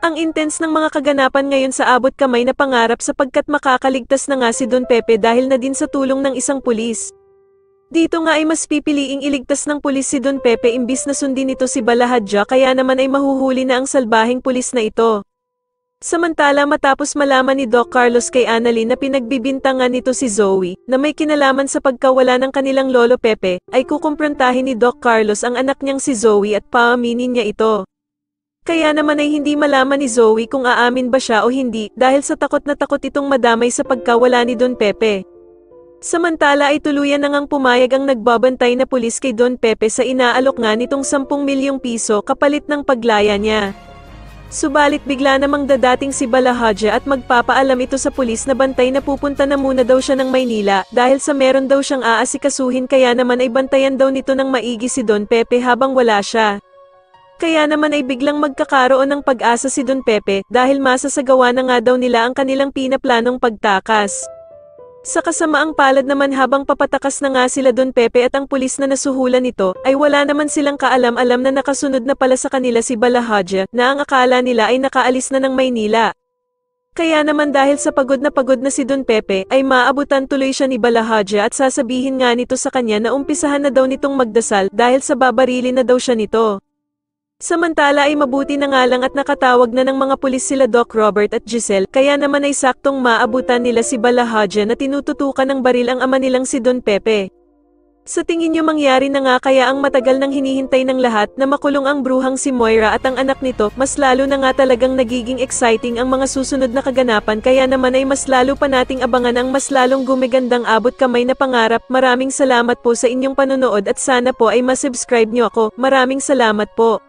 Ang intense ng mga kaganapan ngayon sa abot kamay na pangarap sapagkat makakaligtas na nga si Don Pepe dahil na din sa tulong ng isang pulis. Dito nga ay mas pipiliing iligtas ng pulis si Don Pepe imbis na sundin ito si Balahadja kaya naman ay mahuhuli na ang salbahing pulis na ito. Samantala matapos malaman ni Doc Carlos kay Annalyn na pinagbibintangan nito si Zoe, na may kinalaman sa pagkawala ng kanilang lolo Pepe, ay kukumprontahin ni Doc Carlos ang anak niyang si Zoe at paaminin niya ito. Kaya naman ay hindi malaman ni Zoe kung aamin ba siya o hindi dahil sa takot na takot itong madamay sa pagkawala ni Don Pepe. Samantala ay tuluyan na ngang pumayag ang nagbabantay na pulis kay Don Pepe sa inaalok nga nitong 10 milyong piso kapalit ng paglaya niya. Subalit bigla namang dadating si Balahadja at magpapaalam ito sa pulis na bantay na pupunta na muna daw siya ng Maynila dahil sa meron daw siyang aasikasuhin kaya naman ay bantayan daw nito ng maigi si Don Pepe habang wala siya. Kaya naman ay biglang magkakaroon ng pag-asa si Don Pepe dahil masasagawa na nga daw nila ang kanilang pinaplanong pagtakas. Sa kasamaang palad naman habang papatakas na nga sila Don Pepe at ang pulis na nasuhulan nito, ay wala naman silang kaalam-alam na nakasunod na pala sa kanila si Balahadja na ang akala nila ay nakaalis na ng Maynila. Kaya naman dahil sa pagod na si Don Pepe ay maabutan tuloy siya ni Balahadja at sasabihin nga nito sa kanya na umpisahan na daw nitong magdasal dahil sa babarilin na daw siya nito. Samantala ay mabuti na nga lang at nakatawag na ng mga pulis sila Doc Robert at Giselle kaya naman ay saktong maabutan nila si Balahadja na tinututukan ng baril ang ama nilang si Don Pepe. Sa tingin niyo mangyari na nga kaya ang matagal nang hinihintay ng lahat na makulong ang bruhang si Moira at ang anak nito, mas lalo na nga talagang nagiging exciting ang mga susunod na kaganapan kaya naman ay mas lalo pa nating abangan ang mas lalong gumigandang abot kamay na pangarap. Maraming salamat po sa inyong panonood at sana po ay masubscribe niyo ako. Maraming salamat po.